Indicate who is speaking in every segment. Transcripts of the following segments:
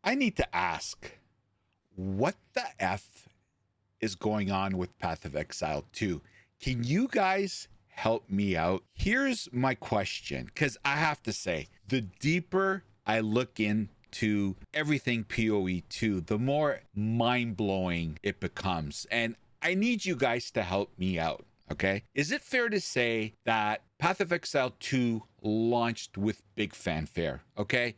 Speaker 1: I need to ask, what the F is going on with Path of Exile 2? Can you guys help me out? Here's my question, because I have to say, the deeper I look into everything POE 2, the more mind-blowing it becomes. And I need you guys to help me out, okay? Is it fair to say that Path of Exile 2 launched with big fanfare, okay?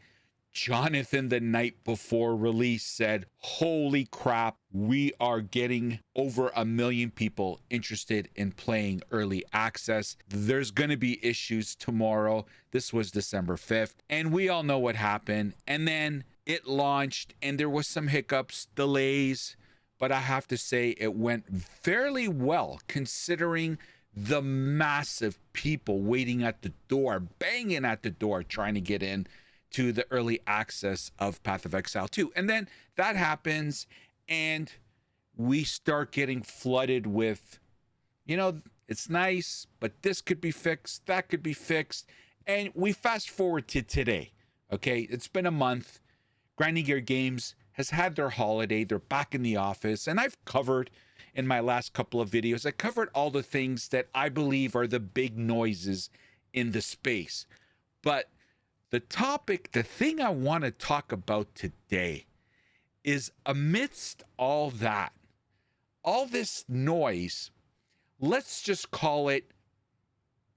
Speaker 1: Jonathan, the night before release, said, holy crap, we are getting over 1 million people interested in playing early access. There's going to be issues tomorrow. This was December 5th. And we all know what happened. And then it launched and there was some hiccups, delays. But I have to say it went fairly well considering the massive people waiting at the door, banging at the door, trying to get in to the early access of Path of Exile 2. And then that happens and we start getting flooded with, it's nice, but this could be fixed, that could be fixed. And we fast forward to today, okay? It's been a month. Grinding Gear Games has had their holiday. They're back in the office. And I've covered in my last couple of videos, I covered all the things that I believe are the big noises in the space. But the thing I want to talk about today is amidst all that, all this noise, let's just call it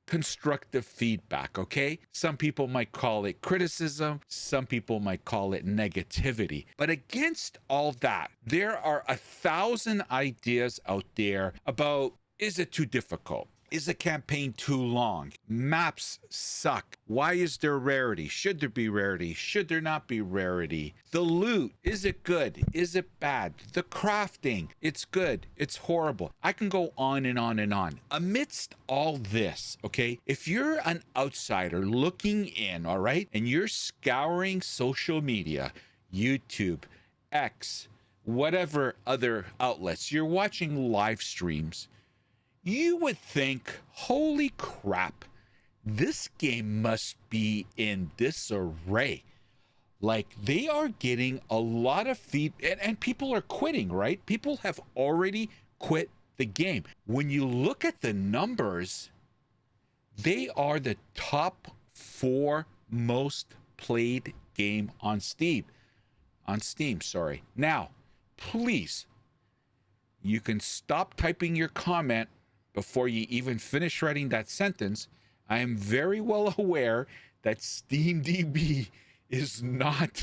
Speaker 1: constructive feedback, okay? Some people might call it criticism, some people might call it negativity. But against all that, there are 1,000 ideas out there about, is it too difficult? Is the campaign too long? Maps suck. Why is there rarity? Should there be rarity? Should there not be rarity? The loot, is it good? Is it bad? The crafting, it's good. It's horrible. I can go on and on and on. Amidst all this, okay, if you're an outsider looking in, all right, and you're scouring social media, YouTube, X, whatever other outlets, you're watching live streams, you would think, holy crap, this game must be in disarray. Like, they are getting a lot of and people are quitting, right? People have already quit the game. When you look at the numbers, they are the top 4 most played game on Steam. Now, please, you can stop typing your comment before you even finish writing that sentence. I am very well aware that SteamDB is not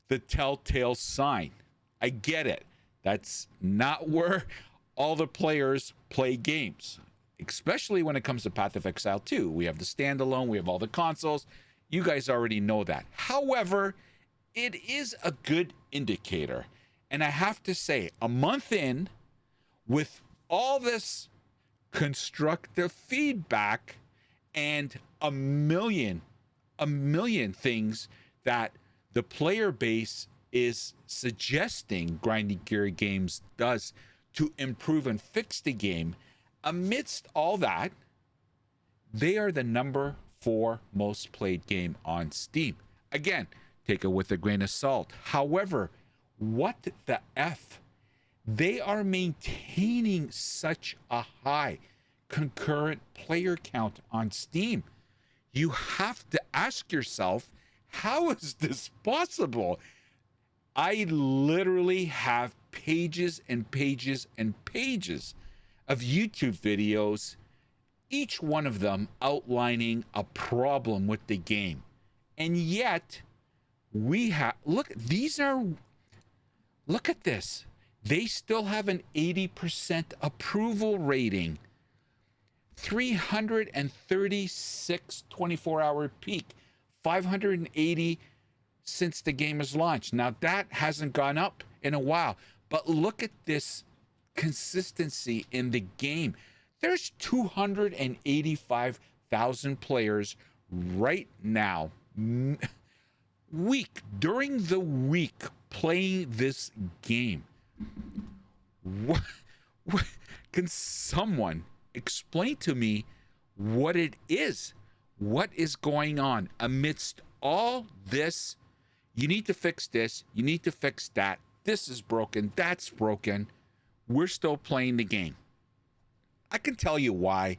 Speaker 1: the telltale sign. I get it. That's not where all the players play games, especially when it comes to Path of Exile 2. We have the standalone, we have all the consoles. You guys already know that. However, it is a good indicator. And I have to say, a month in, with all this constructive feedback and a million things that the player base is suggesting Grinding Gear Games does to improve and fix the game, amidst all that, they are the number 4 most played game on Steam. Again, take it with a grain of salt. However, what the F? They are maintaining such a high concurrent player count on Steam. You have to ask yourself, how is this possible? I literally have pages and pages and pages of YouTube videos, each one of them outlining a problem with the game. And yet, look at this. They still have an 80% approval rating. 336 24-hour peak. 580 since the game is launched. Now, that hasn't gone up in a while. But look at this consistency in the game. There's 285,000 players right now, during the week, playing this game. What can someone explain to me what it is? What is going on amidst all this You need to fix this. You need to fix that. This is broken. That's broken. We're still playing the game. I can tell you why.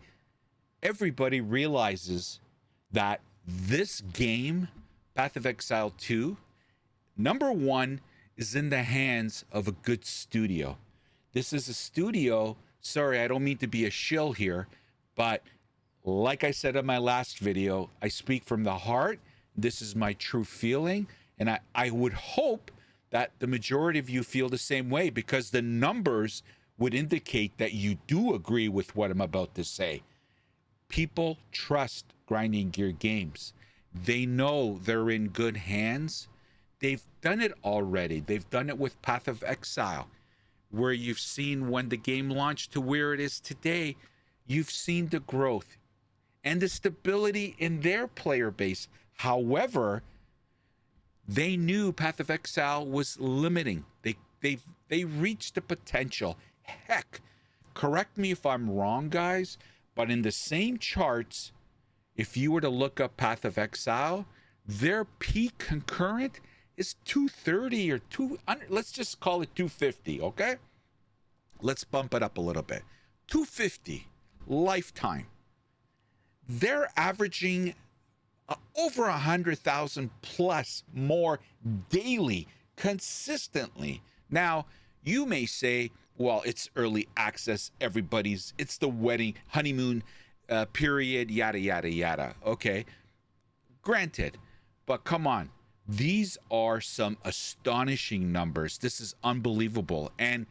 Speaker 1: Everybody realizes that this game, Path of Exile 2, number one, is in the hands of a good studio. This is a studio, sorry, I don't mean to be a shill here, but like I said in my last video, I speak from the heart. This is my true feeling. And I would hope that the majority of you feel the same way, because the numbers would indicate that you do agree with what I'm about to say. People trust Grinding Gear Games. They know they're in good hands. They've done it already. They've done it with Path of Exile, where you've seen when the game launched to where it is today, you've seen the growth and the stability in their player base. However, they knew Path of Exile was limiting. They reached the potential. Heck, correct me if I'm wrong, guys, but in the same charts, if you were to look up Path of Exile, their peak concurrent is 230 or let's just call it 250, okay? Let's bump it up a little bit. 250 lifetime. They're averaging over 100,000 plus more daily, consistently. Now, you may say, well, it's early access, it's the wedding, honeymoon period, yada, yada, yada. Okay, granted, but come on. These are some astonishing numbers. This is unbelievable. And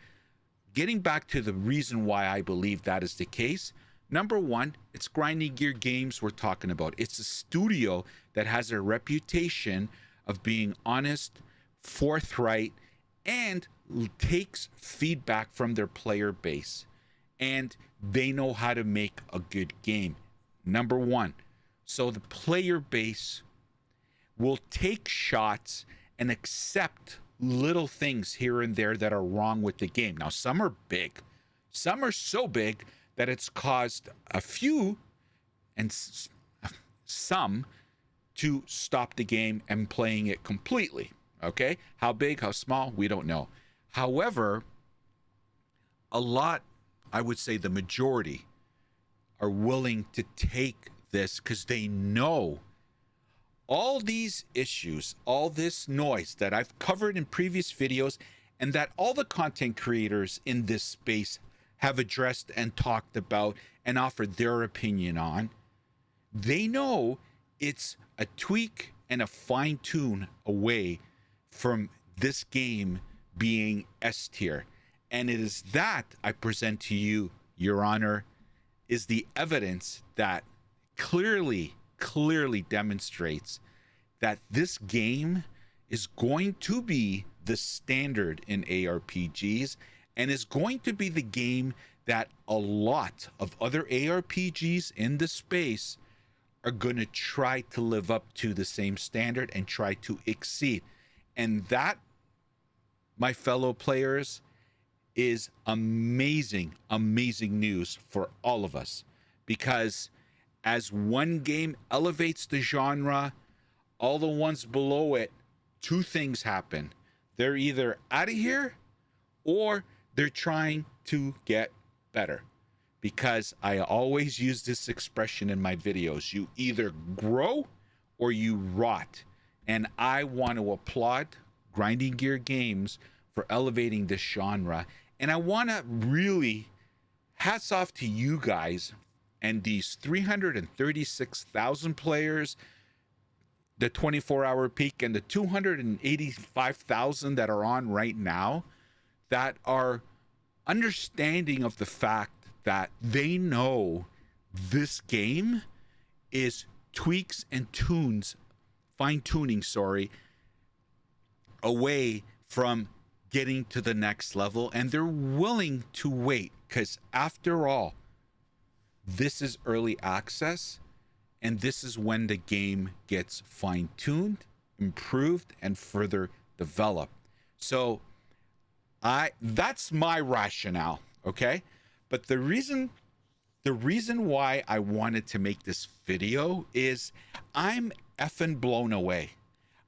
Speaker 1: getting back to the reason why I believe that is the case, number one, it's Grinding Gear Games we're talking about. It's a studio that has a reputation of being honest, forthright, and takes feedback from their player base. And they know how to make a good game. Number one. So the player base will take shots and accept little things here and there that are wrong with the game. Now, some are big. Some are so big that it's caused a few and some to stop the game and playing it completely. Okay? How big, how small, we don't know. However, a lot, I would say the majority, are willing to take this because they know all these issues, all this noise that I've covered in previous videos, and that all the content creators in this space have addressed and talked about and offered their opinion on. They know it's a tweak and a fine tune away from this game being S tier. And it is that I present to you, Your Honor, is the evidence that clearly demonstrates that this game is going to be the standard in ARPGs and is going to be the game that a lot of other ARPGs in the space are going to try to live up to the same standard and try to exceed. And that, my fellow players, is amazing news for all of us, because as one game elevates the genre, all the ones below it, two things happen. They're either out of here or they're trying to get better. Because I always use this expression in my videos: you either grow or you rot. And I want to applaud Grinding Gear Games for elevating this genre. And I want to really hats off to you guys and these 336,000 players, the 24-hour peak, and the 285,000 that are on right now, that are understanding of the fact that they know this game is tweaks and fine-tuning, away from getting to the next level, and they're willing to wait, because after all, this is early access, and this is when the game gets fine-tuned, improved, and further developed. So that's my rationale, okay? But the reason why I wanted to make this video is I'm effing blown away.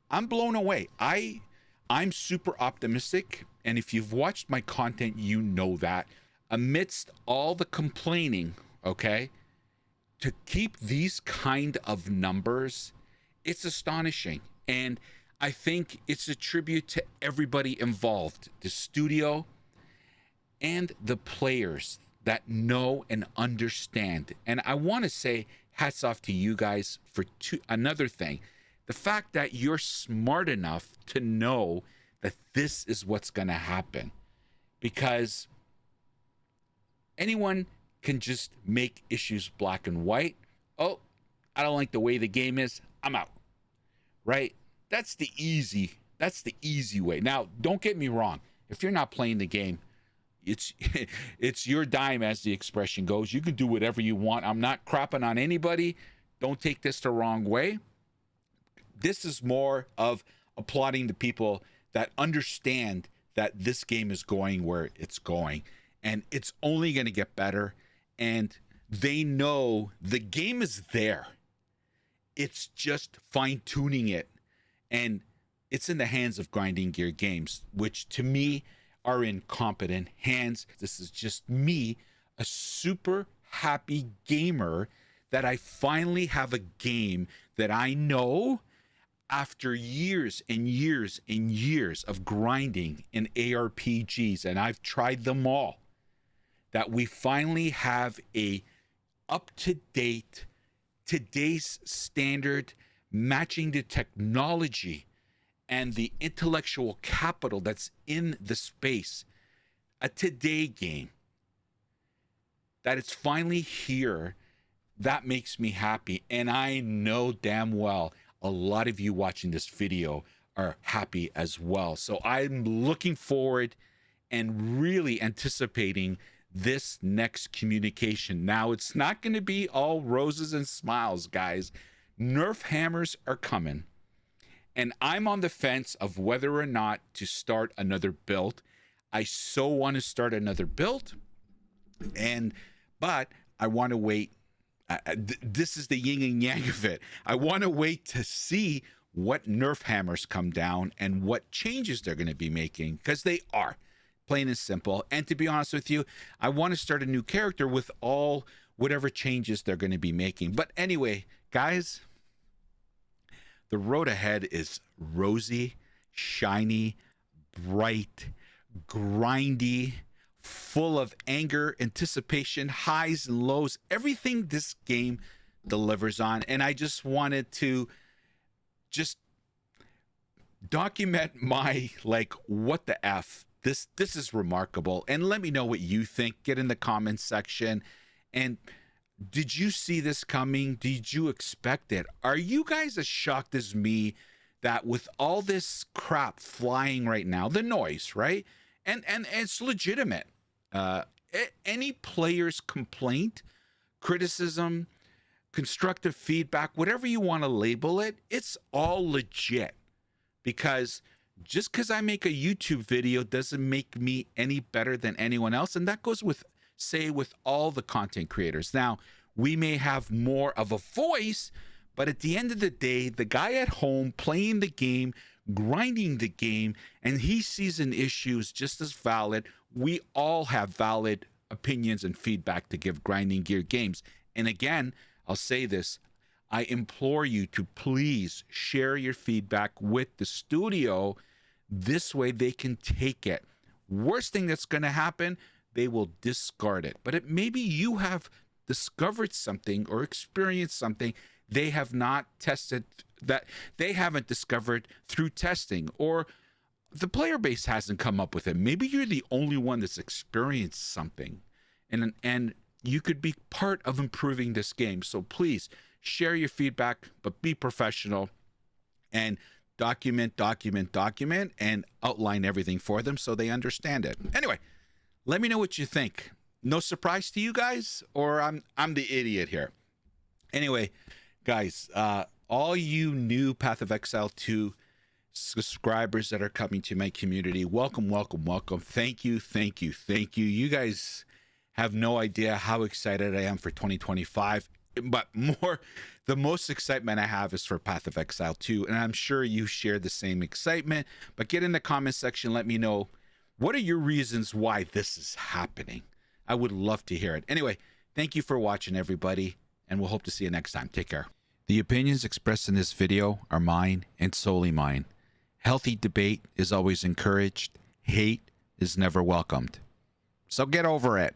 Speaker 1: I'm blown away. I'm super optimistic, and if you've watched my content, you know that amidst all the complaining, okay, to keep these kind of numbers, it's astonishing. And I think it's a tribute to everybody involved, the studio and the players that know and understand. And I want to say hats off to you guys for another thing. The fact that you're smart enough to know that this is what's going to happen, because anyone can just make issues black and white. Oh, I don't like the way the game is, I'm out. Right? That's the easy way. Now, don't get me wrong. If you're not playing the game, it's your dime, as the expression goes. You can do whatever you want. I'm not crapping on anybody. Don't take this the wrong way. This is more of applauding the people that understand that this game is going where it's going, and it's only going to get better. And they know the game is there. It's just fine-tuning it, and it's in the hands of Grinding Gear Games, which to me are in competent hands. This is just me, a super happy gamer, that I finally have a game that I know, after years and years and years of grinding in ARPGs, and I've tried them all, that we finally have a up-to-date, today's standard, matching the technology and the intellectual capital that's in the space, a today game, that it's finally here. That makes me happy. And I know damn well a lot of you watching this video are happy as well. So I'm looking forward and really anticipating this next communication. Now, it's not going to be all roses and smiles, guys. Nerf hammers are coming, and I'm on the fence of whether or not to start another build. I so want to start another build, but I want to wait. This is the yin and yang of it. I want to wait to see what Nerf hammers come down and what changes they're going to be making, because they are, plain and simple. And to be honest with you, I want to start a new character with whatever changes they're going to be making. But anyway, guys, the road ahead is rosy, shiny, bright, grindy, full of anger, anticipation, highs and lows, everything this game delivers on. And I just wanted to just document my, like, what the F. This is remarkable. And let me know what you think. Get in the comments section. And did you see this coming? Did you expect it? Are you guys as shocked as me that with all this crap flying right now, the noise, right? And it's legitimate. Any player's complaint, criticism, constructive feedback, whatever you want to label it, it's all legit. Because just because I make a YouTube video doesn't make me any better than anyone else. And that goes with all the content creators. Now, we may have more of a voice, but at the end of the day, the guy at home playing the game, grinding the game, and he sees an issue is just as valid. We all have valid opinions and feedback to give Grinding Gear Games. And again, I'll say this, I implore you to please share your feedback with the studio. This way they can take it. Worst thing that's going to happen, they will discard it. But maybe you have discovered something or experienced something they have not tested, that they haven't discovered through testing, or the player base hasn't come up with it. Maybe you're the only one that's experienced something, and you could be part of improving this game. So please share your feedback, but be professional and document, and outline everything for them so they understand it. Anyway, let me know what you think. No surprise to you guys, or I'm the idiot here. Anyway, guys, all you new Path of Exile 2 subscribers that are coming to my community, welcome. Thank you. You guys have no idea how excited I am for 2025. but more, the most excitement I have is for Path of Exile 2, and I'm sure you share the same excitement. But get in the comment section, let me know, what are your reasons why this is happening? I would love to hear it. Anyway, thank you for watching, everybody, and we'll hope to see you next time. Take care. The opinions expressed in this video are mine and solely mine. Healthy debate is always encouraged. Hate is never welcomed. So get over it.